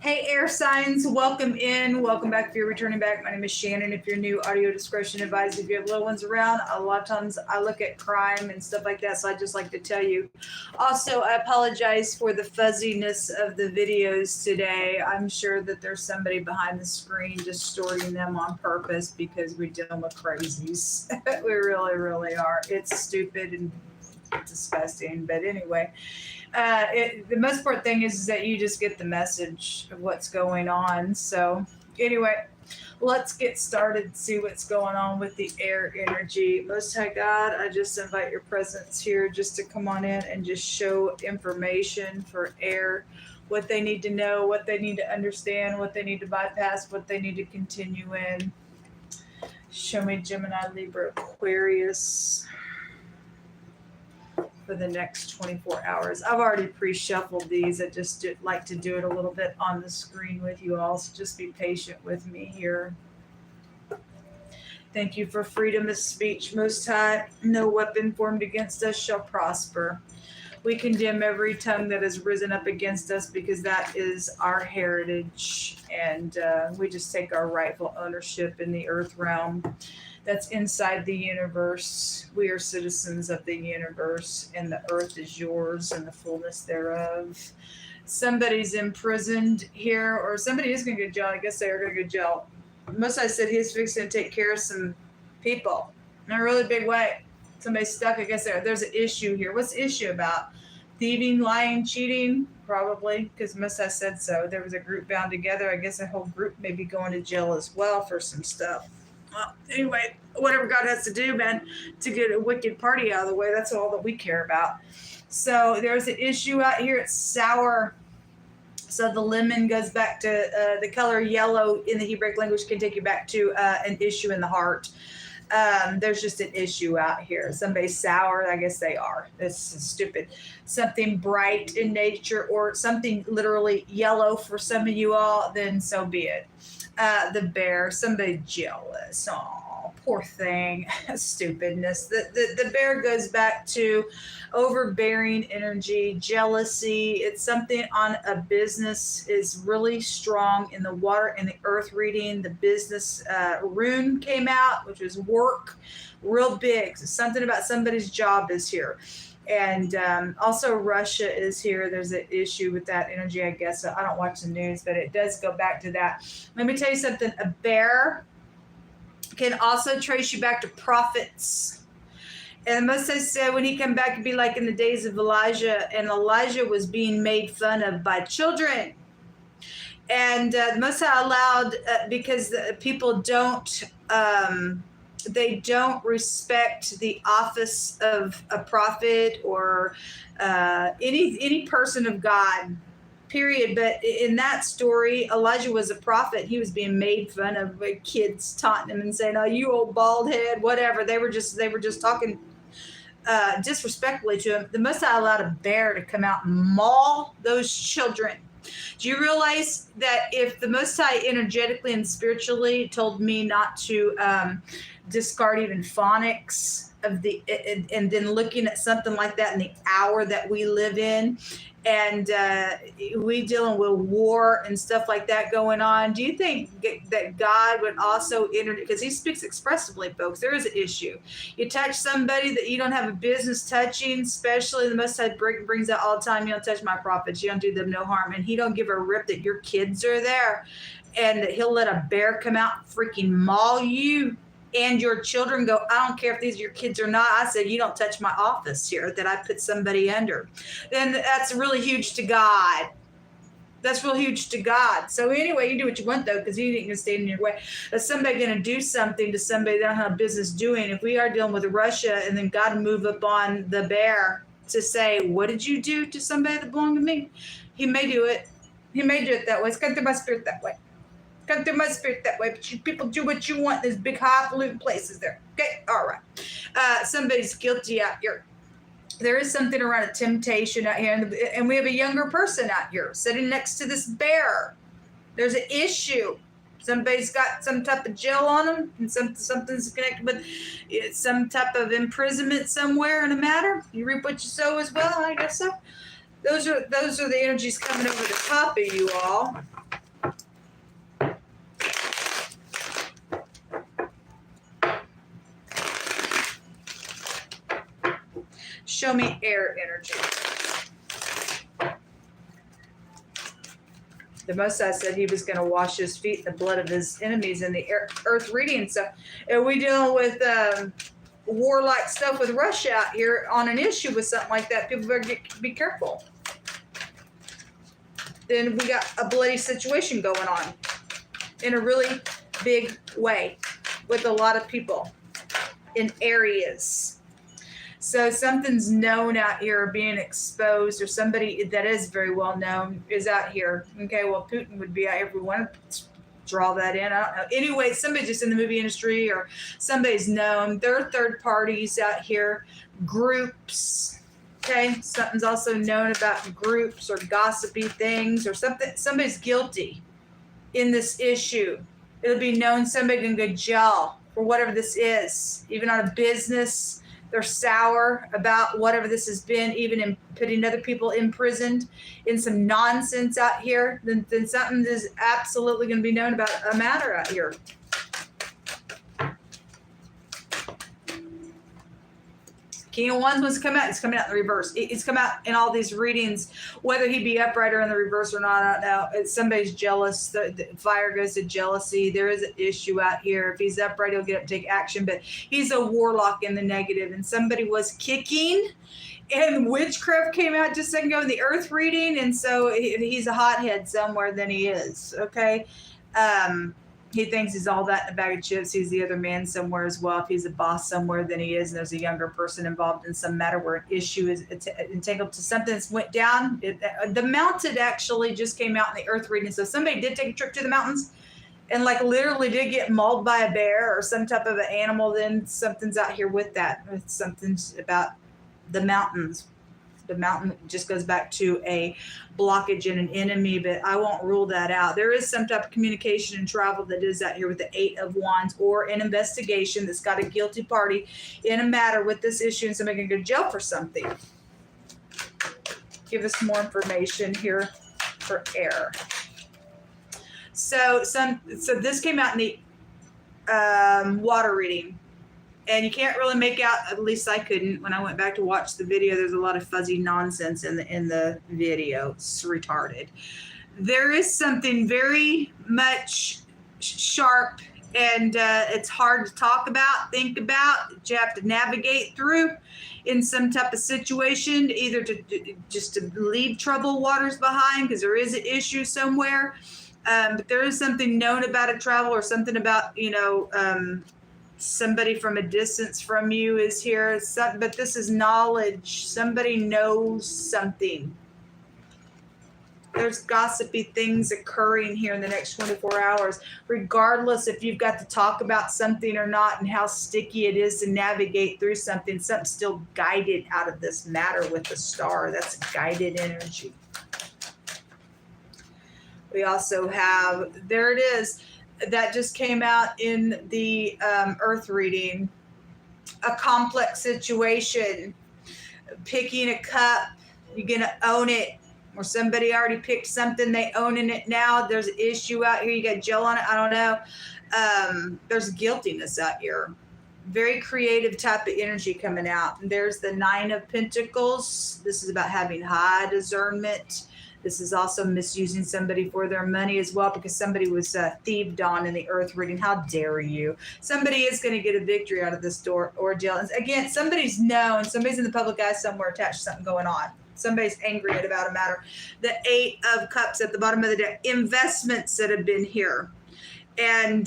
Hey, air signs, welcome in. Welcome back if you're returning back. My name is Shannon. If you're new, audio discretion advised. If you have little ones around, a lot of times I look at crime and stuff like that, so I just like to tell you. Also, I apologize for the fuzziness of the videos today. I'm sure that there's somebody behind the screen distorting them on purpose because we're dealing with crazies. We really, really are. It's stupid and disgusting, but anyway. The most important thing is that you just get the message of what's going on. So anyway, let's get started and see what's going on with the air energy. Most High God, I just invite your presence here just to come on in and just show information for air, what they need to know, what they need to understand, what they need to bypass, what they need to continue in. Show me Gemini, Libra, Aquarius for the next 24 hours. I've already pre-shuffled these. I just like to do it a little bit on the screen with you all, so just be patient with me here. Thank you for freedom of speech, Most High. No weapon formed against us shall prosper. We condemn every tongue that has risen up against us because that is our heritage, and we just take our rightful ownership in the earth realm that's inside the universe. We are citizens of the universe, and the earth is yours and the fullness thereof. Somebody's imprisoned here, or somebody is going to go to jail. I guess they are going to go to jail. Most I said he's fixing to take care of some people in a really big way. Somebody's stuck. I guess there's an issue here. What's the issue about? Thieving, lying, cheating? Probably, because Messiah said so. There was a group bound together. I guess a whole group may be going to jail as well for some stuff. Well, anyway, whatever God has to do, man, to get a wicked party out of the way, that's all that we care about. So there's an issue out here. It's sour. So the lemon goes back to the color yellow in the Hebrew language can take you back to an issue in the heart. There's just an issue out here. Somebody's sour. I guess they are. It's stupid. Something bright in nature or something literally yellow for some of you all, then so be it. The bear, somebody jealous. Oh, poor thing. Stupidness. The bear goes back to overbearing energy, jealousy. It's something on a business is really strong in the water and the earth reading. The business rune came out, which was work, real big. So something about somebody's job is here. And also Russia is here. There's an issue with that energy, I guess. So I don't watch the news, but it does go back to that. Let me tell you something. A bear can also trace you back to prophets. And Moses said when he come back, it'd be like in the days of Elijah. And Elijah was being made fun of by children. And Moses allowed, because people don't... they don't respect the office of a prophet or any person of God, period. But in that story, Elijah was a prophet. He was being made fun of by kids, taunting him and saying, "Oh, you old bald head," whatever. They were just talking disrespectfully to him. The Most High allowed a bear to come out and maul those children. Do you realize that if the Most High energetically and spiritually told me not to discard even phonics of the, and then looking at something like that in the hour that we live in, and we dealing with war and stuff like that going on, do you think that God would also enter, because he speaks expressively, folks, there is an issue. You touch somebody that you don't have a business touching, especially the Most High brings out all the time, you don't touch my prophets, you don't do them no harm, and he don't give a rip that your kids are there, and that he'll let a bear come out and freaking maul you and your children. Go, I don't care if these are your kids or not. I said, you don't touch my office here that I put somebody under. Then that's really huge to God. That's real huge to God. So anyway, you do what you want, though, because he ain't going to stand in your way. Is somebody going to do something to somebody they don't have business doing? If we are dealing with Russia, and then God move up on the bear to say, what did you do to somebody that belonged to me? He may do it. He may do it that way. It's come through my spirit that way. Come through my spirit that way. But you people do what you want. There's big highfalutin places there. Okay? All right. Somebody's guilty out here. There is something around a temptation out here. And we have a younger person out here sitting next to this bear. There's an issue. Somebody's got some type of gel on them, and something's connected with some type of imprisonment somewhere in a matter. You reap what you sow as well, I guess so. Those are the energies coming over the top of you all. Show me air energy. The Most High said he was going to wash his feet in the blood of his enemies in the earth reading. So are we dealing with warlike stuff with Russia out here on an issue with something like that? People better be careful. Then we got a bloody situation going on in a really big way with a lot of people in areas. So something's known out here being exposed, or somebody that is very well known is out here. Okay, well, Putin would be out here if we want to draw that in. I don't know. Anyway, somebody just in the movie industry, or somebody's known. There are third parties out here, groups. Okay, something's also known about groups or gossipy things or something. Somebody's guilty in this issue. It'll be known somebody can go to jail for whatever this is, even on a business. They're sour about whatever this has been, even in putting other people imprisoned in some nonsense out here. Then something is absolutely going to be known about a matter out here. King of Wands wants to come out. It's coming out in the reverse. It's come out in all these readings, whether he be upright or in the reverse or not. I don't know. Somebody's jealous. The fire goes to jealousy. There is an issue out here. If he's upright, he'll get up and take action. But he's a warlock in the negative. And somebody was kicking. And witchcraft came out just a second ago in the earth reading. And so he's a hothead somewhere than he is. Okay. He thinks he's all that in a bag of chips. He's the other man somewhere as well. If he's a boss somewhere, then he is. And there's a younger person involved in some matter where an issue is entangled to something that's went down. The mounted actually just came out in the earth reading. So somebody did take a trip to the mountains and like literally did get mauled by a bear or some type of an animal. Then something's out here with that. Something's about the mountains. The mountain just goes back to a blockage and an enemy, but I won't rule that out. There is some type of communication and travel that is out here with the 8 of Wands, or an investigation that's got a guilty party in a matter with this issue, and somebody can go to jail for something. Give us more information here for air. So this came out in the water reading. And you can't really make out, at least I couldn't, when I went back to watch the video. There's a lot of fuzzy nonsense in the video. It's retarded. There is something very much sharp, and it's hard to talk about, think about, that you have to navigate through in some type of situation, either to leave troubled waters behind because there is an issue somewhere. But there is something known about a travel, or something about, somebody from a distance from you is here. But this is knowledge. Somebody knows something. There's gossipy things occurring here in the next 24 hours, regardless if you've got to talk about something or not, and how sticky it is to navigate through something. Something's still guided out of this matter with the star. That's guided energy. We also have, there it is. That just came out in the earth reading. A complex situation. Picking a cup. You're going to own it. Or somebody already picked something. They owning it now. There's an issue out here. You got gel on it. I don't know. There's guiltiness out here. Very creative type of energy coming out. And there's the 9 of Pentacles. This is about having high discernment. This is also misusing somebody for their money as well, because somebody was thieved on in the earth reading. How dare you? Somebody is going to get a victory out of this ordeal. And again, somebody's known. Somebody's in the public eye somewhere attached to something going on. Somebody's angry about a matter. The 8 of Cups at the bottom of the deck. Investments that have been here. And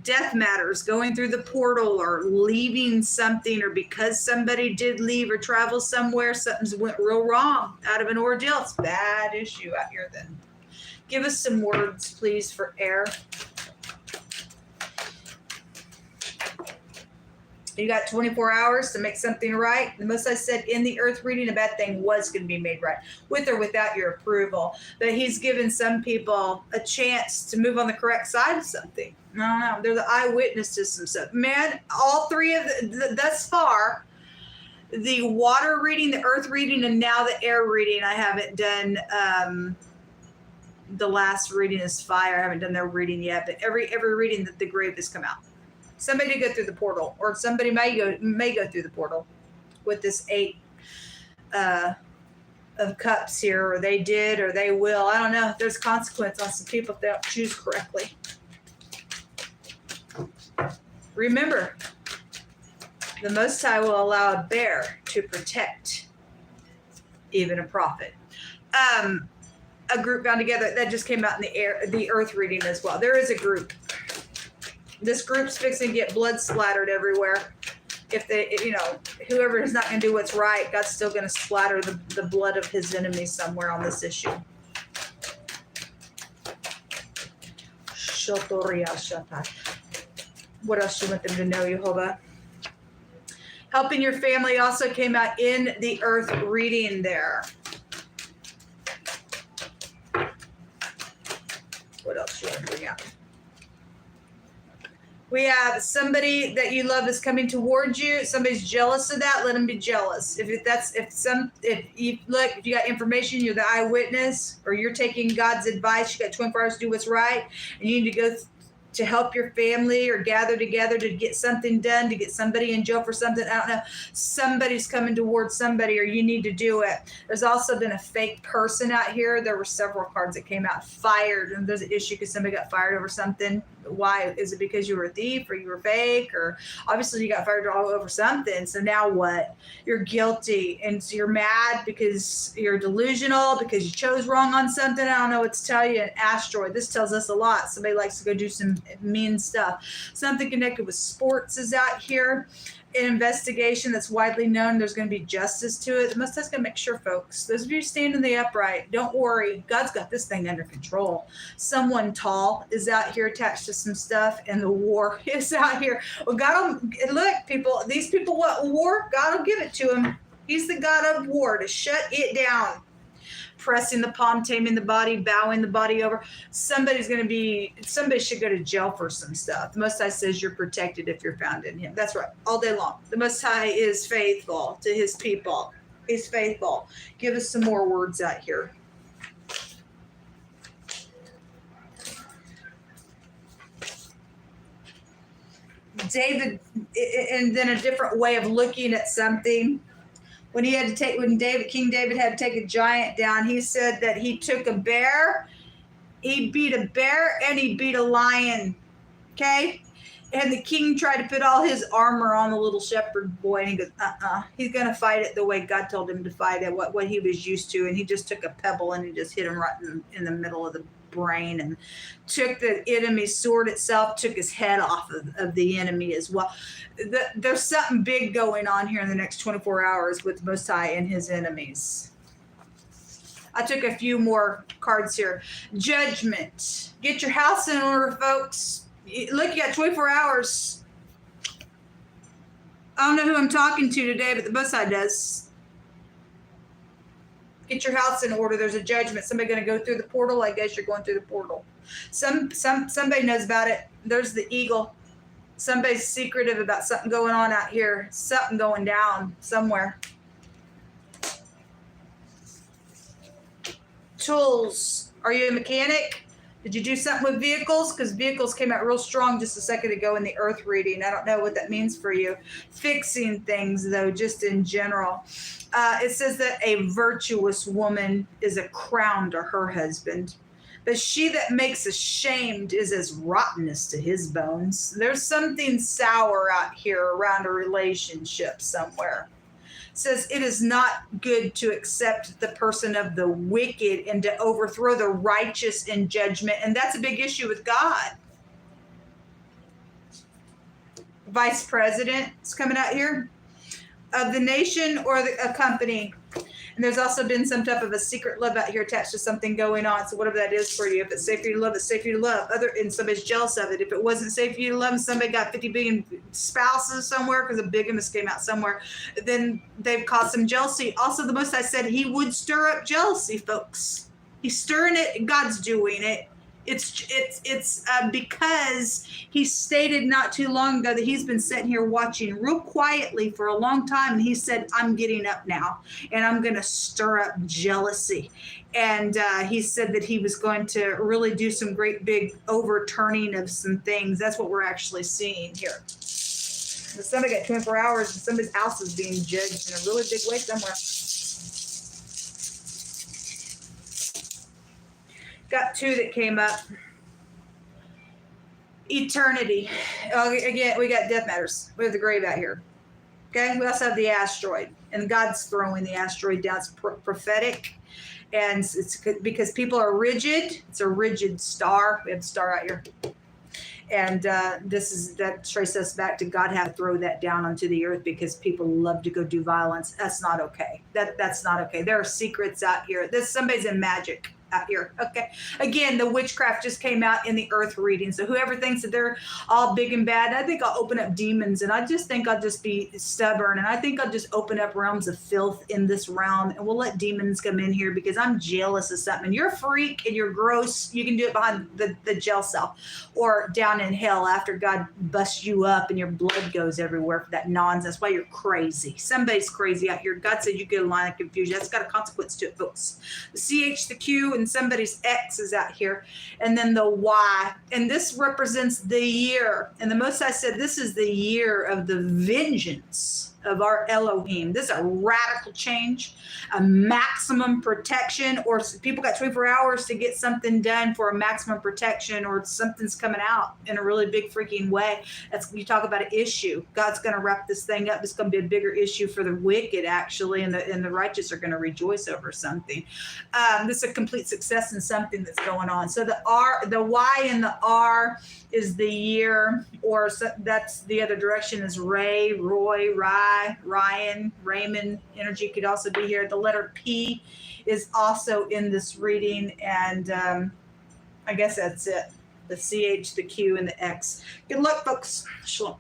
death matters, going through the portal or leaving something, or because somebody did leave or travel somewhere, something's went real wrong out of an ordeal. It's a bad issue out here then. Give us some words, please, for air. You got 24 hours to make something right. The Most High said in the earth reading, a bad thing was going to be made right, with or without your approval. But he's given some people a chance to move on the correct side of something. I don't know. They're the eyewitness to some stuff. Man, all three of thus far, the water reading, the earth reading, and now the air reading. I haven't done the last reading is fire. I haven't done their reading yet. But every reading that the grave has come out. Somebody did go through the portal, or somebody may go through the portal. with this 8 of cups here, or they did, or they will. I don't know. There's consequence on some people if they don't choose correctly. Remember, the Most High will allow a bear to protect even a prophet. A group bound together, that just came out in the earth reading as well. There is a group. This group's fixing to get blood splattered everywhere. If they, whoever is not going to do what's right, God's still going to splatter the blood of his enemies somewhere on this issue. What else do you want them to know, Jehovah? Helping your family also came out in the earth reading there. What else do you want to bring out? We have somebody that you love is coming towards you. Somebody's jealous of that. Let them be jealous. If you got information, you're the eyewitness, or you're taking God's advice. You got 24 hours to do what's right, and you need to go to help your family or gather together to get something done, to get somebody in jail for something. I don't know. Somebody's coming towards somebody, or you need to do it. There's also been a fake person out here. There were several cards that came out fired, and there's an issue because somebody got fired over something. Why? Is it because you were a thief, or you were fake, or obviously you got fired all over something? So now what? You're guilty, and so you're mad because you're delusional, because you chose wrong on something. I don't know what to tell you. An asteroid. This tells us a lot. Somebody likes to go do some mean stuff. Something connected with sports is out here. An investigation that's widely known. There's going to be justice to it. The Most High's going to make sure, folks. Those of you standing the upright, don't worry. God's got this thing under control. Someone tall is out here attached to some stuff, and the war is out here. Well, God will, look, people, these people want war. God will give it to them. He's the God of war, to shut it down. Pressing the palm, taming the body, bowing the body over. Somebody should go to jail for some stuff. The Most High says you're protected if you're found in him. That's right, all day long. The Most High is faithful to his people. He's faithful. Give us some more words out here. David, and then a different way of looking at something. When King David had to take a giant down, he said that he took a bear, he beat a bear, and he beat a lion. Okay? And the king tried to put all his armor on the little shepherd boy, and he goes, he's going to fight it the way God told him to fight it, what he was used to. And he just took a pebble and he just hit him right in the middle of the brain, and took the enemy's sword itself, took his head off of the enemy as well. There's something big going on here in the next 24 hours with Most High and his enemies. I took a few more cards here. Judgment. Get your house in order, folks. Look, you got 24 hours. I don't know who I'm talking to today, but the Most High does. Get your house in order. There's a judgment. Somebody going to go through the portal? I guess you're going through the portal. Somebody knows about it. There's the eagle. Somebody's secretive about something going on out here. Something going down somewhere. Tools. Are you a mechanic? Did you do something with vehicles? Because vehicles came out real strong just a second ago in the earth reading. I don't know what that means for you. Fixing things, though, just in general. It says that a virtuous woman is a crown to her husband, but she that makes ashamed is as rottenness to his bones. There's something sour out here around a relationship somewhere. It says it is not good to accept the person of the wicked and to overthrow the righteous in judgment, and that's a big issue with God. Vice president is coming out here. Of the nation or a company. And there's also been some type of a secret love out here attached to something going on. So whatever that is for you, if it's safe for you to love, it's safe for you to love. And somebody's jealous of it. If it wasn't safe for you to love and somebody got 50 billion spouses somewhere because a bigamist came out somewhere, then they've caused some jealousy. Also, the Most High said he would stir up jealousy, folks. He's stirring it. God's doing it. It's because he stated not too long ago that he's been sitting here watching real quietly for a long time, and he said, I'm getting up now and I'm going to stir up jealousy. And he said that he was going to really do some great big overturning of some things. That's what we're actually seeing here. Somebody got 24 hours and somebody's house is being judged in a really big way somewhere. Got two that came up. Eternity. Again, we got death matters. We have the grave out here. Okay, we also have the asteroid, and God's throwing the asteroid down. It's prophetic, and it's because people are rigid. It's a rigid star. We have the star out here. And that traces us back to God having to throw that down onto the earth because people love to go do violence. That's not okay. That's not okay. There are secrets out here. Somebody's in magic out here. Okay. Again, the witchcraft just came out in the earth reading. So whoever thinks that they're all big and bad, I think I'll open up demons, and I just think I'll just be stubborn, and I think I'll just open up realms of filth in this realm, and we'll let demons come in here because I'm jealous of something. You're a freak and you're gross. You can do it behind the jail cell or down in hell after God busts you up and your blood goes everywhere for that nonsense. That's why you're crazy. Somebody's crazy out here. God said you get a line of confusion. That's got a consequence to it, folks. The CH, the Q, and somebody's X is out here, and then the Y, and this represents the year. And the Most High said this is the year of the vengeance of our Elohim. This is a radical change, a maximum protection, or people got 24 hours to get something done for a maximum protection, or something's coming out in a really big freaking way. That's, you talk about an issue. God's going to wrap this thing up. It's going to be a bigger issue for the wicked, actually, and the righteous are going to rejoice over something. This is a complete success in something that's going on. So the Y and the R is the year, or that's the other direction is Ray, Roy, Ryan, Raymond. Energy could also be here. The letter P is also in this reading, and I guess that's it. The CH, the Q, and the X. Good luck, folks. Shalom.